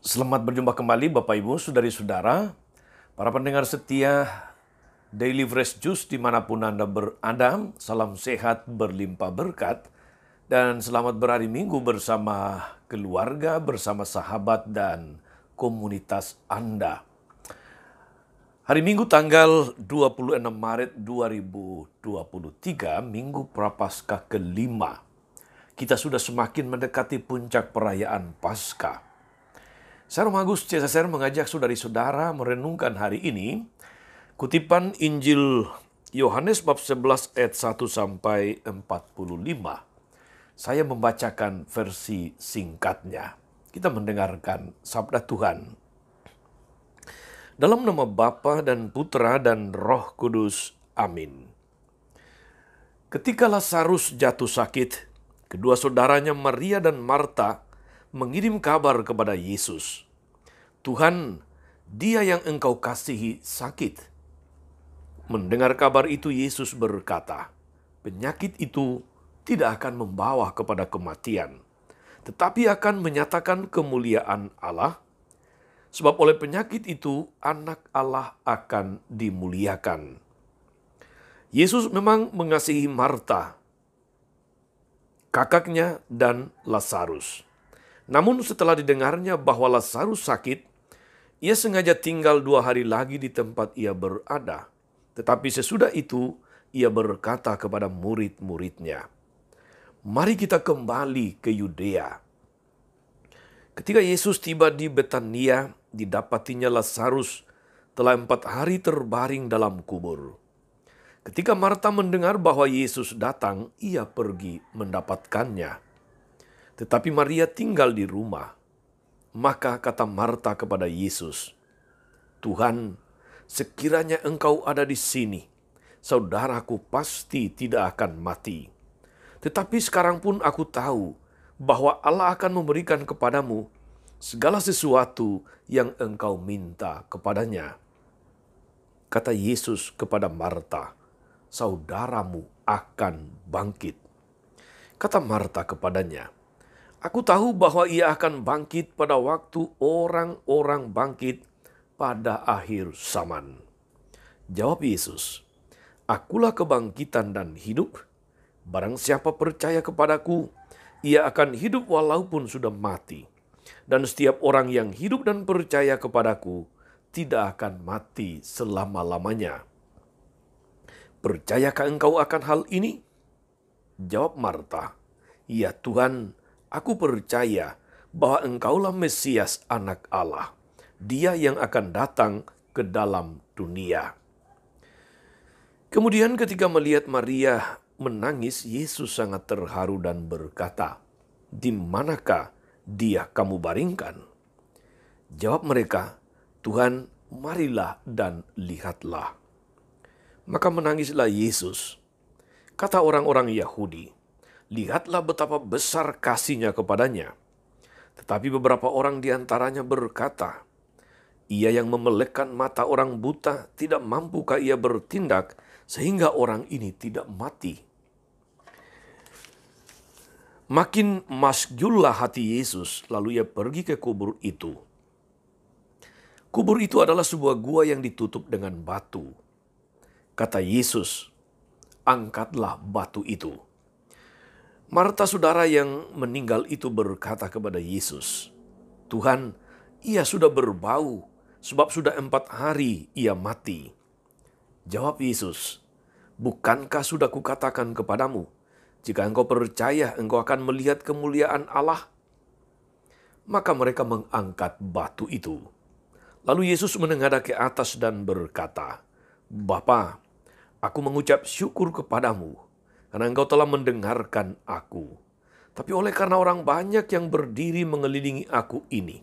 Selamat berjumpa kembali Bapak Ibu, Saudari-saudara, para pendengar setia Daily Fresh Juice dimanapun Anda berada. Salam sehat berlimpah berkat dan selamat berhari Minggu bersama keluarga, bersama sahabat dan komunitas Anda. Hari Minggu tanggal 26 Maret 2023, Minggu Prapaskah kelima. Kita sudah semakin mendekati puncak perayaan Paskah. Saya Romagus CSR mengajak saudari-saudara merenungkan hari ini kutipan Injil Yohanes bab 11 ayat 1 sampai 45. Saya membacakan versi singkatnya. Kita mendengarkan sabda Tuhan. Dalam nama Bapa dan Putra dan Roh Kudus. Amin. Ketika Lazarus jatuh sakit, kedua saudaranya Maria dan Marta mengirim kabar kepada Yesus. Tuhan, dia yang engkau kasihi sakit. Mendengar kabar itu Yesus berkata, penyakit itu tidak akan membawa kepada kematian, tetapi akan menyatakan kemuliaan Allah, sebab oleh penyakit itu anak Allah akan dimuliakan. Yesus memang mengasihi Marta, kakaknya, dan Lazarus. Namun setelah didengarnya bahwa Lazarus sakit, ia sengaja tinggal 2 hari lagi di tempat ia berada. Tetapi sesudah itu, ia berkata kepada murid-muridnya, "Mari kita kembali ke Yudea." Ketika Yesus tiba di Betania, didapatinya Lazarus telah 4 hari terbaring dalam kubur. Ketika Marta mendengar bahwa Yesus datang, ia pergi mendapatkannya. Tetapi Maria tinggal di rumah. Maka kata Marta kepada Yesus, "Tuhan, sekiranya engkau ada di sini, saudaraku pasti tidak akan mati. Tetapi sekarang pun aku tahu bahwa Allah akan memberikan kepadamu segala sesuatu yang engkau minta kepadanya." Kata Yesus kepada Marta, "Saudaramu akan bangkit." Kata Marta kepadanya, "Aku tahu bahwa ia akan bangkit pada waktu orang-orang bangkit pada akhir zaman." Jawab Yesus, "Akulah kebangkitan dan hidup. Barang siapa percaya kepadaku, ia akan hidup walaupun sudah mati. Dan setiap orang yang hidup dan percaya kepadaku tidak akan mati selama-lamanya." "Percayakah engkau akan hal ini?" Jawab Marta, "Ya Tuhan, aku percaya bahwa engkaulah Mesias anak Allah, dia yang akan datang ke dalam dunia." Kemudian ketika melihat Maria menangis, Yesus sangat terharu dan berkata, "Di manakah dia kamu baringkan?" Jawab mereka, "Tuhan, marilah dan lihatlah." Maka menangislah Yesus. Kata orang-orang Yahudi, "Lihatlah betapa besar kasihnya kepadanya." Tetapi beberapa orang di antaranya berkata, "Ia yang memelekkan mata orang buta, tidak mampukah ia bertindak sehingga orang ini tidak mati?" Makin masjullah hati Yesus, lalu ia pergi ke kubur itu. Kubur itu adalah sebuah gua yang ditutup dengan batu. Kata Yesus, "Angkatlah batu itu." Marta saudara yang meninggal itu berkata kepada Yesus, "Tuhan, ia sudah berbau, sebab sudah 4 hari ia mati." Jawab Yesus, "Bukankah sudah kukatakan kepadamu, jika engkau percaya, engkau akan melihat kemuliaan Allah?" Maka mereka mengangkat batu itu. Lalu Yesus menengadah ke atas dan berkata, "Bapa, aku mengucap syukur kepadamu, karena engkau telah mendengarkan aku. Tapi oleh karena orang banyak yang berdiri mengelilingi aku ini,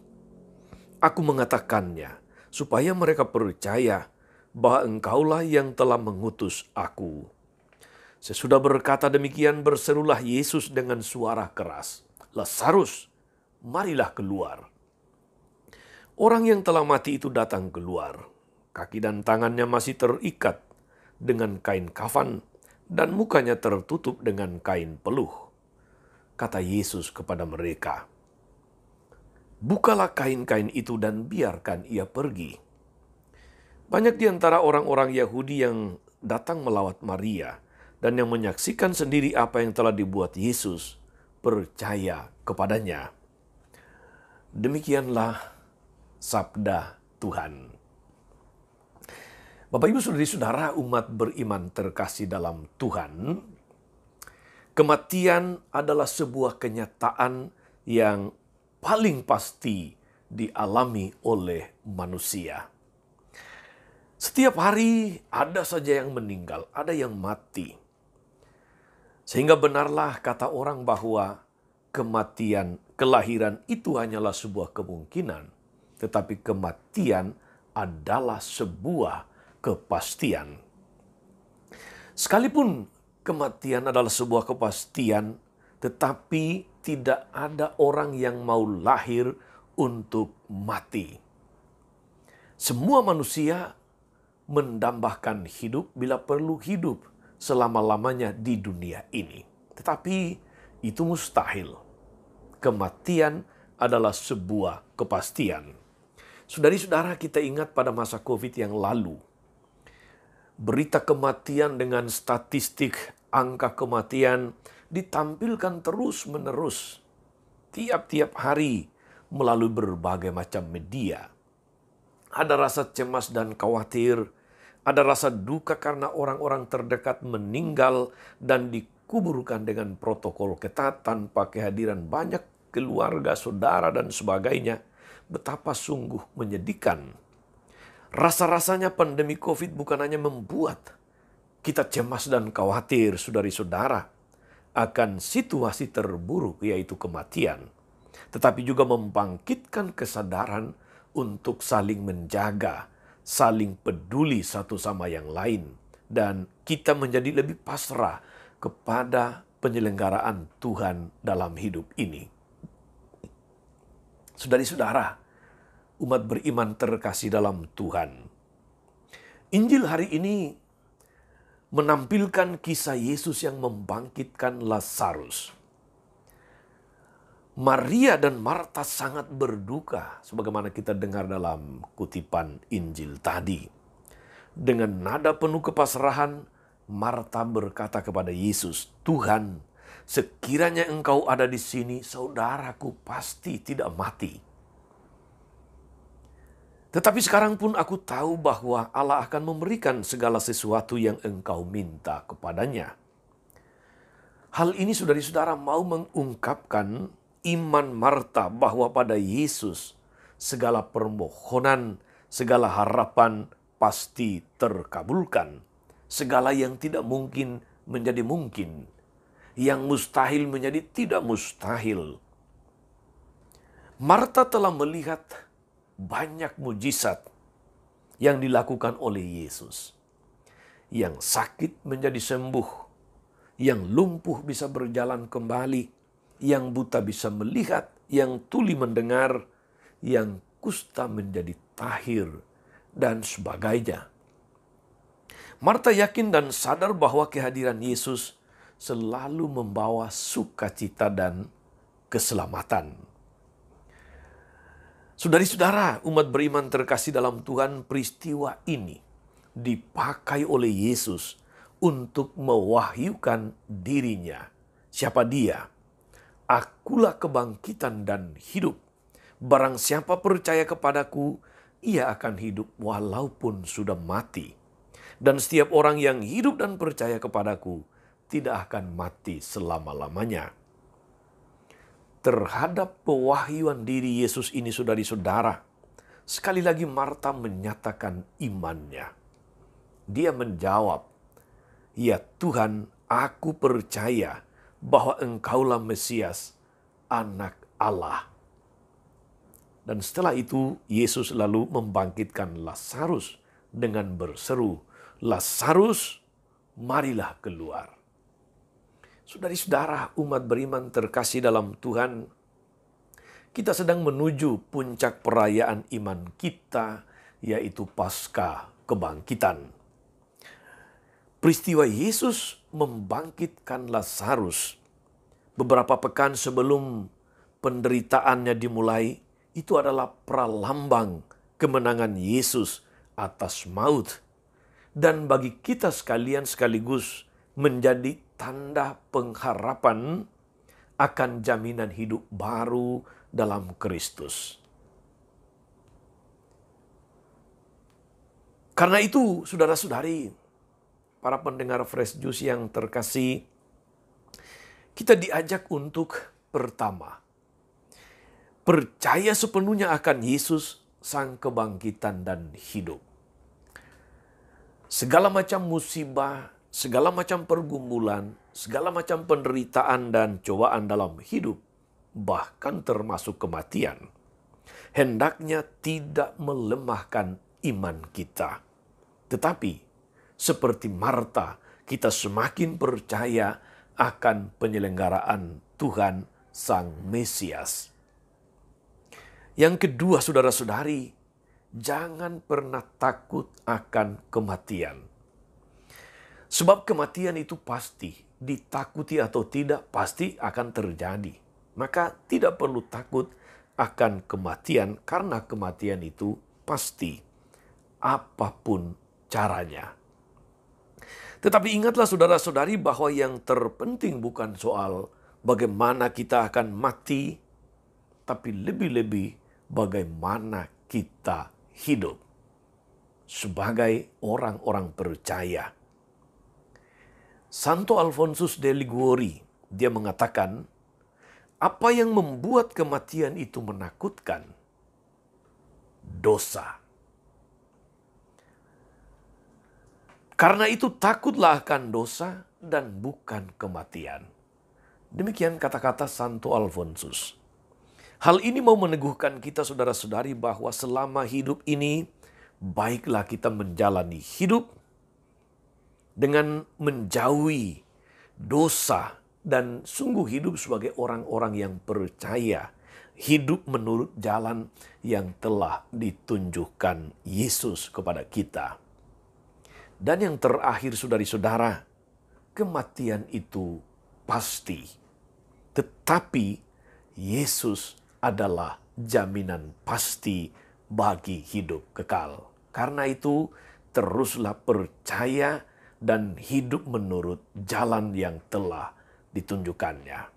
aku mengatakannya, supaya mereka percaya bahwa engkaulah yang telah mengutus aku." Sesudah berkata demikian, berserulah Yesus dengan suara keras, "Lazarus, marilah keluar." Orang yang telah mati itu datang keluar. Kaki dan tangannya masih terikat dengan kain kafan, dan mukanya tertutup dengan kain peluh. Kata Yesus kepada mereka, bukalah kain-kain itu dan biarkan ia pergi. Banyak di antara orang-orang Yahudi yang datang melawat Maria dan yang menyaksikan sendiri apa yang telah dibuat Yesus percaya kepadanya. Demikianlah sabda Tuhan. Bapak Ibu Saudara-saudara, umat beriman terkasih dalam Tuhan, kematian adalah sebuah kenyataan yang paling pasti dialami oleh manusia. Setiap hari ada saja yang meninggal, ada yang mati. Sehingga benarlah kata orang bahwa kematian, kelahiran itu hanyalah sebuah kemungkinan, tetapi kematian adalah sebuah kepastian. Sekalipun kematian adalah sebuah kepastian, tetapi tidak ada orang yang mau lahir untuk mati. Semua manusia mendambakan hidup bila perlu hidup selama-lamanya di dunia ini. Tetapi itu mustahil. Kematian adalah sebuah kepastian. Saudari-saudara, kita ingat pada masa COVID yang lalu, berita kematian dengan statistik angka kematian ditampilkan terus-menerus tiap-tiap hari melalui berbagai macam media. Ada rasa cemas dan khawatir, ada rasa duka karena orang-orang terdekat meninggal dan dikuburkan dengan protokol ketat tanpa kehadiran banyak keluarga, saudara, dan sebagainya. Betapa sungguh menyedihkan. Rasa-rasanya pandemi COVID bukan hanya membuat kita cemas dan khawatir, saudari-saudara, akan situasi terburuk yaitu kematian, tetapi juga membangkitkan kesadaran untuk saling menjaga, saling peduli satu sama yang lain, dan kita menjadi lebih pasrah kepada penyelenggaraan Tuhan dalam hidup ini. Saudari-saudara, umat beriman terkasih dalam Tuhan, Injil hari ini menampilkan kisah Yesus yang membangkitkan Lazarus. Maria dan Marta sangat berduka, sebagaimana kita dengar dalam kutipan Injil tadi. Dengan nada penuh kepasrahan, Marta berkata kepada Yesus, "Tuhan, sekiranya Engkau ada di sini, saudaraku pasti tidak mati. Tetapi sekarang pun aku tahu bahwa Allah akan memberikan segala sesuatu yang Engkau minta kepadanya." Hal ini saudari-saudara mau mengungkapkan iman Marta bahwa pada Yesus segala permohonan, segala harapan pasti terkabulkan. Segala yang tidak mungkin menjadi mungkin. Yang mustahil menjadi tidak mustahil. Marta telah melihat banyak mujizat yang dilakukan oleh Yesus. Yang sakit menjadi sembuh. Yang lumpuh bisa berjalan kembali. Yang buta bisa melihat, yang tuli mendengar, yang kusta menjadi tahir, dan sebagainya. Marta yakin dan sadar bahwa kehadiran Yesus selalu membawa sukacita dan keselamatan. Saudari-saudara, umat beriman terkasih dalam Tuhan, peristiwa ini dipakai oleh Yesus untuk mewahyukan dirinya. Siapa dia? Akulah kebangkitan dan hidup. Barang siapa percaya kepadaku, ia akan hidup walaupun sudah mati. Dan setiap orang yang hidup dan percaya kepadaku tidak akan mati selama-lamanya. Terhadap pewahyuan diri Yesus ini, saudari-saudara, sekali lagi Marta menyatakan imannya. Dia menjawab, "Ya Tuhan, aku percaya bahwa Engkaulah Mesias, Anak Allah." Dan setelah itu, Yesus lalu membangkitkan Lazarus dengan berseru, "Lazarus, marilah keluar." Saudari-saudara, umat beriman terkasih dalam Tuhan, kita sedang menuju puncak perayaan iman kita, yaitu Paskah Kebangkitan. Peristiwa Yesus membangkitkan Lazarus beberapa pekan sebelum penderitaannya dimulai, itu adalah pralambang kemenangan Yesus atas maut. Dan bagi kita sekalian sekaligus menjadi tanda pengharapan akan jaminan hidup baru dalam Kristus. Karena itu, saudara-saudari, para pendengar Fresh Juice yang terkasih, kita diajak untuk pertama, percaya sepenuhnya akan Yesus, Sang Kebangkitan dan Hidup. Segala macam musibah, segala macam pergumulan, segala macam penderitaan dan cobaan dalam hidup, bahkan termasuk kematian, hendaknya tidak melemahkan iman kita. Tetapi, seperti Marta, kita semakin percaya akan penyelenggaraan Tuhan Sang Mesias. Yang kedua, saudara-saudari, jangan pernah takut akan kematian. Sebab kematian itu pasti, ditakuti atau tidak, pasti akan terjadi. Maka tidak perlu takut akan kematian, karena kematian itu pasti, apapun caranya. Tetapi ingatlah saudara-saudari bahwa yang terpenting bukan soal bagaimana kita akan mati, tapi lebih-lebih bagaimana kita hidup sebagai orang-orang percaya. Santo Alfonsus de Liguori, dia mengatakan, apa yang membuat kematian itu menakutkan? Dosa. Karena itu takutlah akan dosa dan bukan kematian. Demikian kata-kata Santo Alfonsus. Hal ini mau meneguhkan kita saudara-saudari bahwa selama hidup ini, baiklah kita menjalani hidup dengan menjauhi dosa dan sungguh hidup sebagai orang-orang yang percaya. Hidup menurut jalan yang telah ditunjukkan Yesus kepada kita. Dan yang terakhir saudari-saudara, kematian itu pasti. Tetapi Yesus adalah jaminan pasti bagi hidup kekal. Karena itu teruslah percaya dan hidup menurut jalan yang telah ditunjukkannya.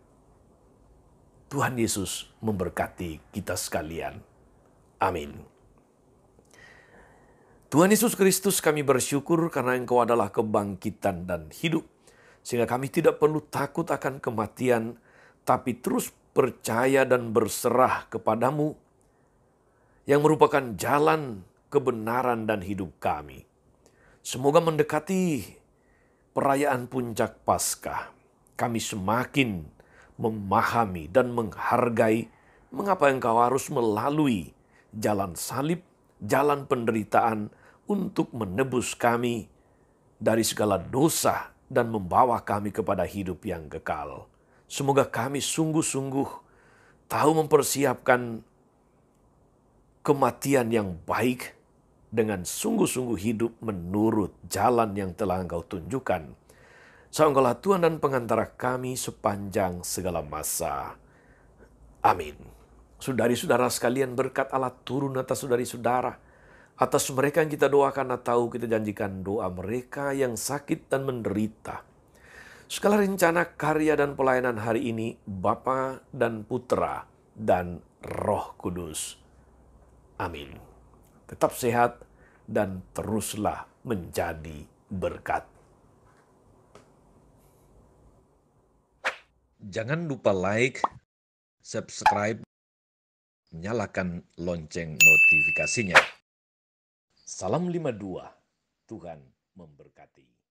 Tuhan Yesus memberkati kita sekalian. Amin. Tuhan Yesus Kristus, kami bersyukur karena Engkau adalah kebangkitan dan hidup. Sehingga kami tidak perlu takut akan kematian, tapi terus percaya dan berserah kepadamu yang merupakan jalan kebenaran dan hidup kami. Semoga mendekati perayaan puncak Paskah, kami semakin memahami dan menghargai mengapa Engkau harus melalui jalan salib, jalan penderitaan, untuk menebus kami dari segala dosa dan membawa kami kepada hidup yang kekal. Semoga kami sungguh-sungguh tahu mempersiapkan kematian yang baik dengan sungguh-sungguh hidup menurut jalan yang telah Engkau tunjukkan. Engkaulah Tuhan dan pengantara kami sepanjang segala masa. Amin. Saudari-saudara sekalian, berkat Allah turun atas saudari-saudara, atas mereka yang kita doakan atau kita janjikan doa mereka yang sakit dan menderita. Segala rencana, karya, dan pelayanan hari ini, Bapa dan Putra dan Roh Kudus. Amin. Tetap sehat dan teruslah menjadi berkat. Jangan lupa like, subscribe, nyalakan lonceng notifikasinya. Salam 52, Tuhan memberkati.